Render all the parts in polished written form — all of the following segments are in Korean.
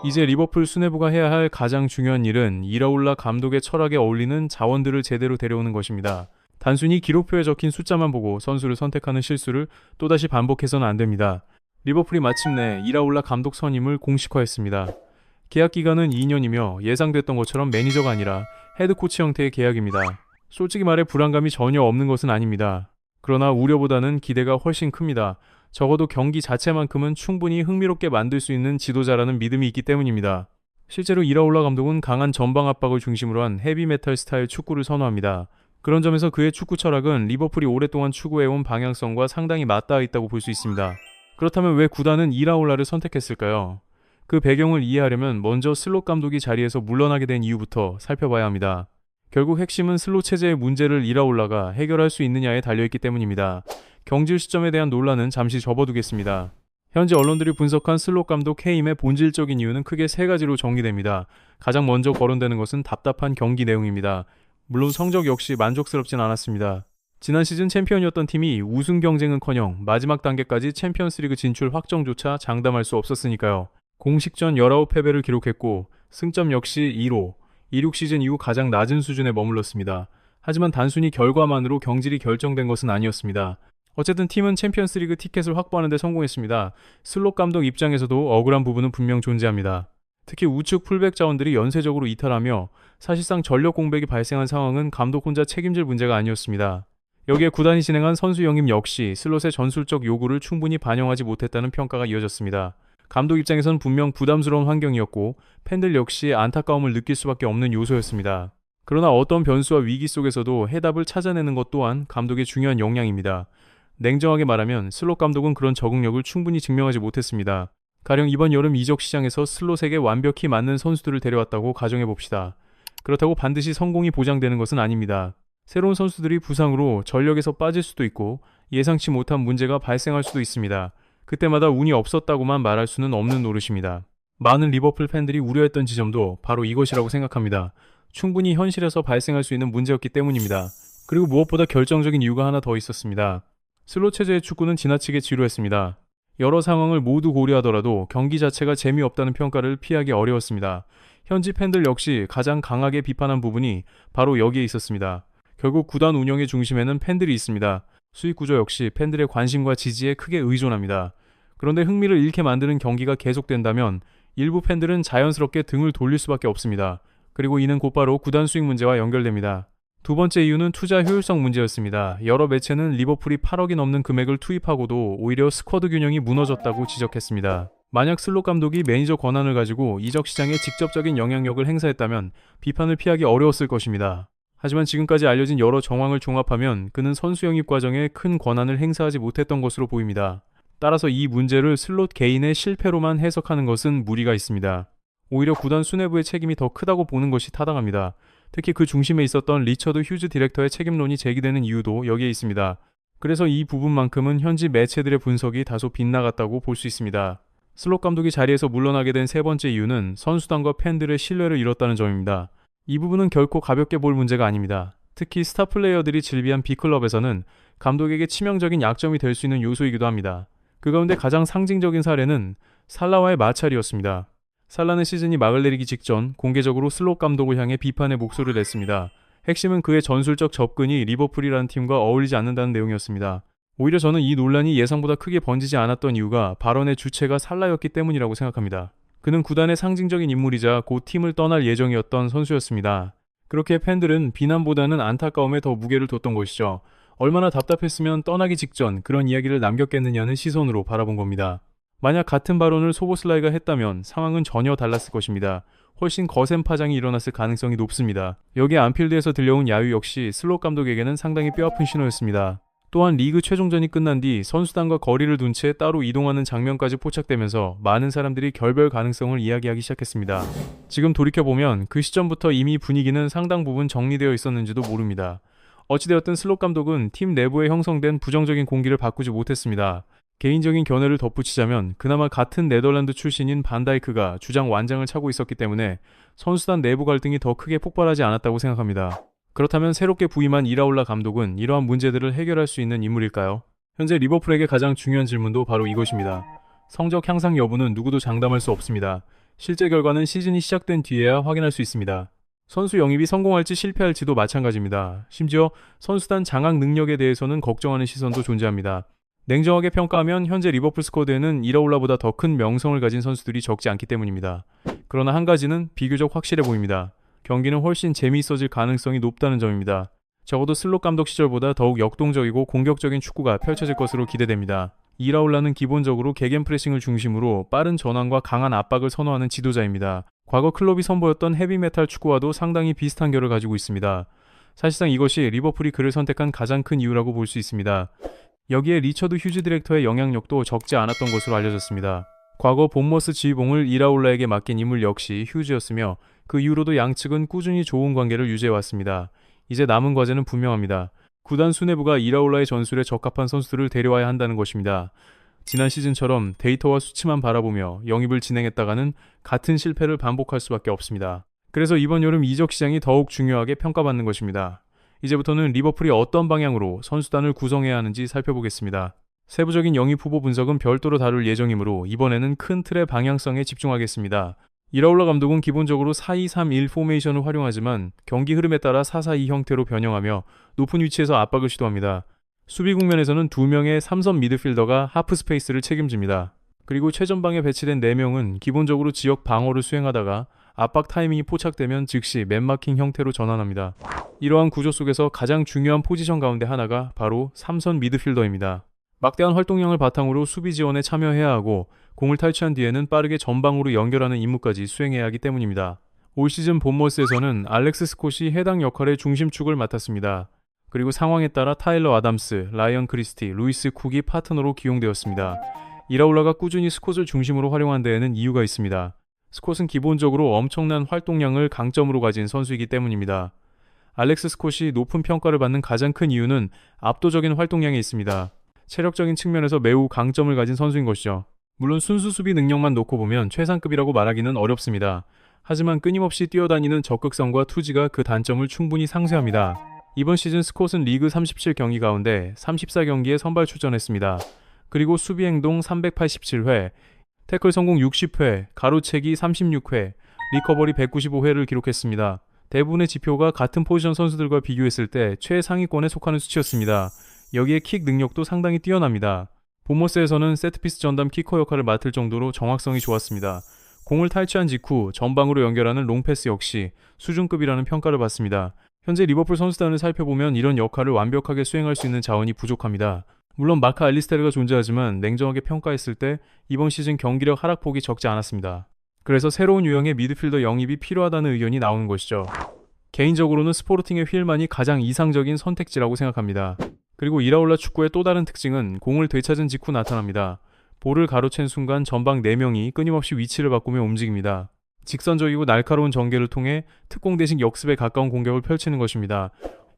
이제 리버풀 수뇌부가 해야 할 가장 중요한 일은 이라올라 감독의 철학에 어울리는 자원들을 제대로 데려오는 것입니다. 단순히 기록표에 적힌 숫자만 보고 선수를 선택하는 실수를 또다시 반복해서는 안 됩니다. 리버풀이 마침내 이라올라 감독 선임을 공식화했습니다. 계약 기간은 2년이며 예상됐던 것처럼 매니저가 아니라 헤드코치 형태의 계약입니다. 솔직히 말해 불안감이 전혀 없는 것은 아닙니다. 그러나 우려보다는 기대가 훨씬 큽니다. 적어도 경기 자체만큼은 충분히 흥미롭게 만들 수 있는 지도자라는 믿음이 있기 때문입니다. 실제로 이라올라 감독은 강한 전방 압박을 중심으로 한 헤비메탈 스타일 축구를 선호합니다. 그런 점에서 그의 축구 철학은 리버풀이 오랫동안 추구해온 방향성과 상당히 맞닿아 있다고 볼 수 있습니다. 그렇다면 왜 구단은 이라올라를 선택했을까요? 그 배경을 이해하려면 먼저 슬롯 감독이 자리에서 물러나게 된 이유부터 살펴봐야 합니다. 결국 핵심은 슬롯 체제의 문제를 이라올라가 해결할 수 있느냐에 달려있기 때문입니다. 경질 시점에 대한 논란은 잠시 접어두겠습니다. 현재 언론들이 분석한 슬롯 감독 해임의 본질적인 이유는 크게 세 가지로 정리됩니다. 가장 먼저 거론되는 것은 답답한 경기 내용입니다. 물론 성적 역시 만족스럽진 않았습니다. 지난 시즌 챔피언이었던 팀이 우승 경쟁은커녕 마지막 단계까지 챔피언스리그 진출 확정조차 장담할 수 없었으니까요. 공식전 19패배를 기록했고 승점 역시 2로 26 시즌 이후 가장 낮은 수준에 머물렀습니다. 하지만 단순히 결과만으로 경질이 결정된 것은 아니었습니다. 어쨌든 팀은 챔피언스리그 티켓을 확보하는 데 성공했습니다. 슬롯 감독 입장에서도 억울한 부분은 분명 존재합니다. 특히 우측 풀백 자원들이 연쇄적으로 이탈하며 사실상 전력 공백이 발생한 상황은 감독 혼자 책임질 문제가 아니었습니다. 여기에 구단이 진행한 선수 영입 역시 슬롯의 전술적 요구를 충분히 반영하지 못했다는 평가가 이어졌습니다. 감독 입장에선 분명 부담스러운 환경이었고 팬들 역시 안타까움을 느낄 수밖에 없는 요소였습니다. 그러나 어떤 변수와 위기 속에서도 해답을 찾아내는 것 또한 감독의 중요한 역량입니다. 냉정하게 말하면 슬롯 감독은 그런 적응력을 충분히 증명하지 못했습니다. 가령 이번 여름 이적 시장에서 슬롯에게 완벽히 맞는 선수들을 데려왔다고 가정해봅시다. 그렇다고 반드시 성공이 보장되는 것은 아닙니다. 새로운 선수들이 부상으로 전력에서 빠질 수도 있고 예상치 못한 문제가 발생할 수도 있습니다. 그때마다 운이 없었다고만 말할 수는 없는 노릇입니다. 많은 리버풀 팬들이 우려했던 지점도 바로 이것이라고 생각합니다. 충분히 현실에서 발생할 수 있는 문제였기 때문입니다. 그리고 무엇보다 결정적인 이유가 하나 더 있었습니다. 슬롯 체제의 축구는 지나치게 지루했습니다. 여러 상황을 모두 고려하더라도 경기 자체가 재미없다는 평가를 피하기 어려웠습니다. 현지 팬들 역시 가장 강하게 비판한 부분이 바로 여기에 있었습니다. 결국 구단 운영의 중심에는 팬들이 있습니다. 수익 구조 역시 팬들의 관심과 지지에 크게 의존합니다. 그런데 흥미를 잃게 만드는 경기가 계속된다면 일부 팬들은 자연스럽게 등을 돌릴 수밖에 없습니다. 그리고 이는 곧바로 구단 수익 문제와 연결됩니다. 두 번째 이유는 투자 효율성 문제였습니다. 여러 매체는 리버풀이 8억이 넘는 금액을 투입하고도 오히려 스쿼드 균형이 무너졌다고 지적했습니다. 만약 슬롯 감독이 매니저 권한을 가지고 이적 시장에 직접적인 영향력을 행사했다면 비판을 피하기 어려웠을 것입니다. 하지만 지금까지 알려진 여러 정황을 종합하면 그는 선수 영입 과정에 큰 권한을 행사하지 못했던 것으로 보입니다. 따라서 이 문제를 슬롯 개인의 실패로만 해석하는 것은 무리가 있습니다. 오히려 구단 수뇌부의 책임이 더 크다고 보는 것이 타당합니다. 특히 그 중심에 있었던 리처드 휴즈 디렉터의 책임론이 제기되는 이유도 여기에 있습니다. 그래서 이 부분만큼은 현지 매체들의 분석이 다소 빗나갔다고 볼 수 있습니다. 슬롯 감독이 자리에서 물러나게 된 세 번째 이유는 선수단과 팬들의 신뢰를 잃었다는 점입니다. 이 부분은 결코 가볍게 볼 문제가 아닙니다. 특히 스타 플레이어들이 질비한 B클럽에서는 감독에게 치명적인 약점이 될 수 있는 요소이기도 합니다. 그 가운데 가장 상징적인 사례는 살라와의 마찰이었습니다. 살라는 시즌이 막을 내리기 직전 공개적으로 슬롯 감독을 향해 비판의 목소리를 냈습니다. 핵심은 그의 전술적 접근이 리버풀이라는 팀과 어울리지 않는다는 내용이었습니다. 오히려 저는 이 논란이 예상보다 크게 번지지 않았던 이유가 발언의 주체가 살라였기 때문이라고 생각합니다. 그는 구단의 상징적인 인물이자 곧 팀을 떠날 예정이었던 선수였습니다. 그렇게 팬들은 비난보다는 안타까움에 더 무게를 뒀던 것이죠. 얼마나 답답했으면 떠나기 직전 그런 이야기를 남겼겠느냐는 시선으로 바라본 겁니다. 만약 같은 발언을 소보슬라이가 했다면 상황은 전혀 달랐을 것입니다. 훨씬 거센 파장이 일어났을 가능성이 높습니다. 여기에 안필드에서 들려온 야유 역시 슬롯 감독에게는 상당히 뼈아픈 신호였습니다. 또한 리그 최종전이 끝난 뒤 선수단과 거리를 둔 채 따로 이동하는 장면까지 포착되면서 많은 사람들이 결별 가능성을 이야기하기 시작했습니다. 지금 돌이켜보면 그 시점부터 이미 분위기는 상당 부분 정리되어 있었는지도 모릅니다. 어찌되었든 슬롯 감독은 팀 내부에 형성된 부정적인 공기를 바꾸지 못했습니다. 개인적인 견해를 덧붙이자면 그나마 같은 네덜란드 출신인 반다이크가 주장 완장을 차고 있었기 때문에 선수단 내부 갈등이 더 크게 폭발하지 않았다고 생각합니다. 그렇다면 새롭게 부임한 이라올라 감독은 이러한 문제들을 해결할 수 있는 인물일까요? 현재 리버풀에게 가장 중요한 질문도 바로 이것입니다. 성적 향상 여부는 누구도 장담할 수 없습니다. 실제 결과는 시즌이 시작된 뒤에야 확인할 수 있습니다. 선수 영입이 성공할지 실패할지도 마찬가지입니다. 심지어 선수단 장악 능력에 대해서는 걱정하는 시선도 존재합니다. 냉정하게 평가하면 현재 리버풀 스쿼드에는 이라올라보다 더 큰 명성을 가진 선수들이 적지 않기 때문입니다. 그러나 한 가지는 비교적 확실해 보입니다. 경기는 훨씬 재미있어질 가능성이 높다는 점입니다. 적어도 슬롯 감독 시절보다 더욱 역동적이고 공격적인 축구가 펼쳐질 것으로 기대됩니다. 이라올라는 기본적으로 개겐 프레싱을 중심으로 빠른 전환과 강한 압박을 선호하는 지도자입니다. 과거 클럽이 선보였던 헤비메탈 축구와도 상당히 비슷한 결을 가지고 있습니다. 사실상 이것이 리버풀이 그를 선택한 가장 큰 이유라고 볼 수 있습니다. 여기에 리처드 휴즈 디렉터의 영향력도 적지 않았던 것으로 알려졌습니다. 과거 본머스 지휘봉을 이라올라에게 맡긴 인물 역시 휴즈였으며 그 이후로도 양측은 꾸준히 좋은 관계를 유지해왔습니다. 이제 남은 과제는 분명합니다. 구단 수뇌부가 이라올라의 전술에 적합한 선수들을 데려와야 한다는 것입니다. 지난 시즌처럼 데이터와 수치만 바라보며 영입을 진행했다가는 같은 실패를 반복할 수밖에 없습니다. 그래서 이번 여름 이적 시장이 더욱 중요하게 평가받는 것입니다. 이제부터는 리버풀이 어떤 방향으로 선수단을 구성해야 하는지 살펴보겠습니다. 세부적인 영입 후보 분석은 별도로 다룰 예정이므로 이번에는 큰 틀의 방향성에 집중하겠습니다. 이라올라 감독은 기본적으로 4-2-3-1 포메이션을 활용하지만 경기 흐름에 따라 4-4-2 형태로 변형하며 높은 위치에서 압박을 시도합니다. 수비 국면에서는 2명의 3선 미드필더가 하프 스페이스를 책임집니다. 그리고 최전방에 배치된 4명은 기본적으로 지역 방어를 수행하다가 압박 타이밍이 포착되면 즉시 맨마킹 형태로 전환합니다. 이러한 구조 속에서 가장 중요한 포지션 가운데 하나가 바로 3선 미드필더입니다. 막대한 활동량을 바탕으로 수비 지원에 참여해야 하고 공을 탈취한 뒤에는 빠르게 전방으로 연결하는 임무까지 수행해야 하기 때문입니다. 올 시즌 본머스에서는 알렉스 스콧이 해당 역할의 중심축을 맡았습니다. 그리고 상황에 따라 타일러 아담스, 라이언 크리스티, 루이스 쿡이 파트너로 기용되었습니다. 이라올라가 꾸준히 스콧을 중심으로 활용한 데에는 이유가 있습니다. 스콧은 기본적으로 엄청난 활동량을 강점으로 가진 선수이기 때문입니다. 알렉스 스콧이 높은 평가를 받는 가장 큰 이유는 압도적인 활동량에 있습니다. 체력적인 측면에서 매우 강점을 가진 선수인 것이죠. 물론 순수 수비 능력만 놓고 보면 최상급이라고 말하기는 어렵습니다. 하지만 끊임없이 뛰어다니는 적극성과 투지가 그 단점을 충분히 상쇄합니다. 이번 시즌 스콧은 리그 37경기 가운데 34경기에 선발 출전했습니다. 그리고 수비 행동 387회, 태클 성공 60회, 가로채기 36회, 리커버리 195회를 기록했습니다. 대부분의 지표가 같은 포지션 선수들과 비교했을 때 최상위권에 속하는 수치였습니다. 여기에 킥 능력도 상당히 뛰어납니다. 본머스에서는 세트피스 전담 키커 역할을 맡을 정도로 정확성이 좋았습니다. 공을 탈취한 직후 전방으로 연결하는 롱패스 역시 수준급이라는 평가를 받습니다. 현재 리버풀 선수단을 살펴보면 이런 역할을 완벽하게 수행할 수 있는 자원이 부족합니다. 물론 마카 알리스테르가 존재하지만 냉정하게 평가했을 때 이번 시즌 경기력 하락폭이 적지 않았습니다. 그래서 새로운 유형의 미드필더 영입이 필요하다는 의견이 나오는 것이죠. 개인적으로는 스포르팅의 휠만이 가장 이상적인 선택지라고 생각합니다. 그리고 이라올라 축구의 또 다른 특징은 공을 되찾은 직후 나타납니다. 볼을 가로챈 순간 전방 4명이 끊임없이 위치를 바꾸며 움직입니다. 직선적이고 날카로운 전개를 통해 특공 대신 역습에 가까운 공격을 펼치는 것입니다.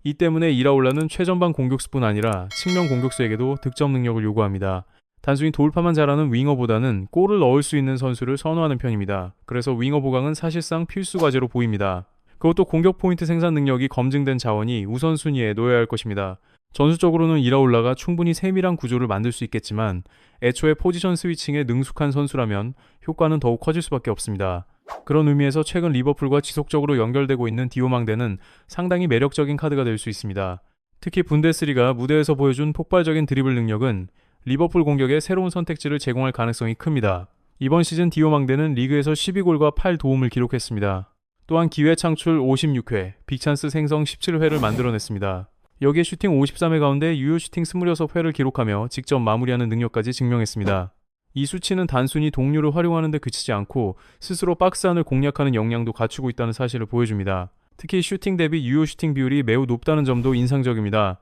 이 때문에 이라올라는 최전방 공격수뿐 아니라 측면 공격수에게도 득점 능력을 요구합니다. 단순히 돌파만 잘하는 윙어보다는 골을 넣을 수 있는 선수를 선호하는 편입니다. 그래서 윙어 보강은 사실상 필수 과제로 보입니다. 그것도 공격 포인트 생산 능력이 검증된 자원이 우선순위에 놓여야 할 것입니다. 전술적으로는 이라올라가 충분히 세밀한 구조를 만들 수 있겠지만 애초에 포지션 스위칭에 능숙한 선수라면 효과는 더욱 커질 수밖에 없습니다. 그런 의미에서 최근 리버풀과 지속적으로 연결되고 있는 디오망대는 상당히 매력적인 카드가 될 수 있습니다. 특히 분데스리가 무대에서 보여준 폭발적인 드리블 능력은 리버풀 공격에 새로운 선택지를 제공할 가능성이 큽니다. 이번 시즌 디오망대는 리그에서 12골과 8도움을 기록했습니다. 또한 기회 창출 56회, 빅찬스 생성 17회를 만들어냈습니다. 여기에 슈팅 53회 가운데 유효 슈팅 26회를 기록하며 직접 마무리하는 능력까지 증명했습니다. 이 수치는 단순히 동료를 활용하는 데 그치지 않고 스스로 박스 안을 공략하는 역량도 갖추고 있다는 사실을 보여줍니다. 특히 슈팅 대비 유효 슈팅 비율이 매우 높다는 점도 인상적입니다.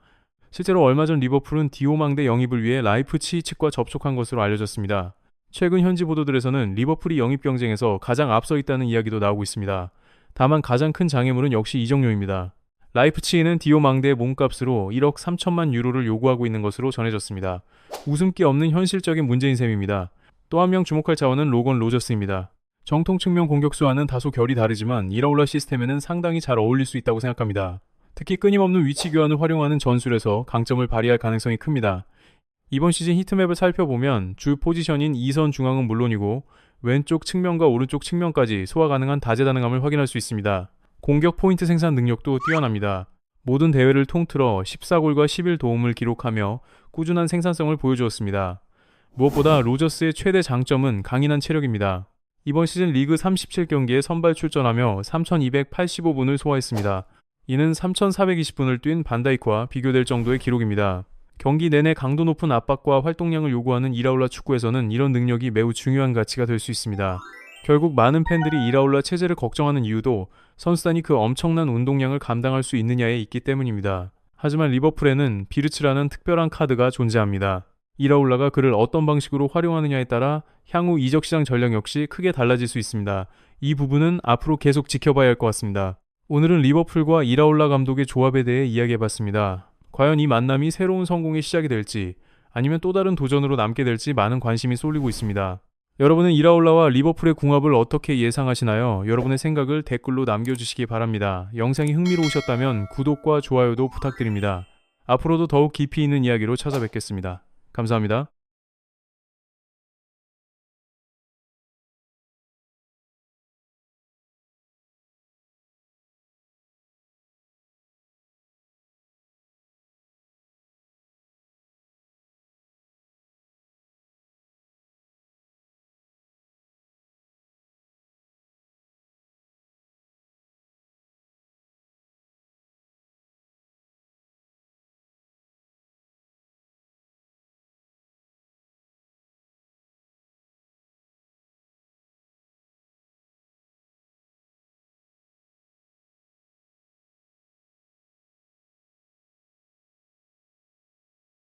실제로 얼마 전 리버풀은 디오망대 영입을 위해 라이프치히 측과 접촉한 것으로 알려졌습니다. 최근 현지 보도들에서는 리버풀이 영입 경쟁에서 가장 앞서 있다는 이야기도 나오고 있습니다. 다만 가장 큰 장애물은 역시 이적료입니다. 라이프치히는 디오망대의 몸값으로 1억 3천만 유로를 요구하고 있는 것으로 전해졌습니다. 웃음기 없는 현실적인 문제인 셈입니다. 또 한 명 주목할 자원은 로건 로저스입니다. 정통 측면 공격수와는 다소 결이 다르지만 이라올라 시스템에는 상당히 잘 어울릴 수 있다고 생각합니다. 특히 끊임없는 위치 교환을 활용하는 전술에서 강점을 발휘할 가능성이 큽니다. 이번 시즌 히트맵을 살펴보면 주 포지션인 2선 중앙은 물론이고 왼쪽 측면과 오른쪽 측면까지 소화 가능한 다재다능함을 확인할 수 있습니다. 공격 포인트 생산 능력도 뛰어납니다. 모든 대회를 통틀어 14골과 11도움을 기록하며 꾸준한 생산성을 보여주었습니다. 무엇보다 로저스의 최대 장점은 강인한 체력입니다. 이번 시즌 리그 37경기에 선발 출전하며 3,285분을 소화했습니다. 이는 3,420분을 뛴 반다이크와 비교될 정도의 기록입니다. 경기 내내 강도 높은 압박과 활동량을 요구하는 이라올라 축구에서는 이런 능력이 매우 중요한 가치가 될 수 있습니다. 결국 많은 팬들이 이라올라 체제를 걱정하는 이유도 선수단이 그 엄청난 운동량을 감당할 수 있느냐에 있기 때문입니다. 하지만 리버풀에는 비르츠라는 특별한 카드가 존재합니다. 이라올라가 그를 어떤 방식으로 활용하느냐에 따라 향후 이적 시장 전략 역시 크게 달라질 수 있습니다. 이 부분은 앞으로 계속 지켜봐야 할 것 같습니다. 오늘은 리버풀과 이라올라 감독의 조합에 대해 이야기해봤습니다. 과연 이 만남이 새로운 성공의 시작이 될지 아니면 또 다른 도전으로 남게 될지 많은 관심이 쏠리고 있습니다. 여러분은 이라올라와 리버풀의 궁합을 어떻게 예상하시나요? 여러분의 생각을 댓글로 남겨주시기 바랍니다. 영상이 흥미로우셨다면 구독과 좋아요도 부탁드립니다. 앞으로도 더욱 깊이 있는 이야기로 찾아뵙겠습니다. 감사합니다.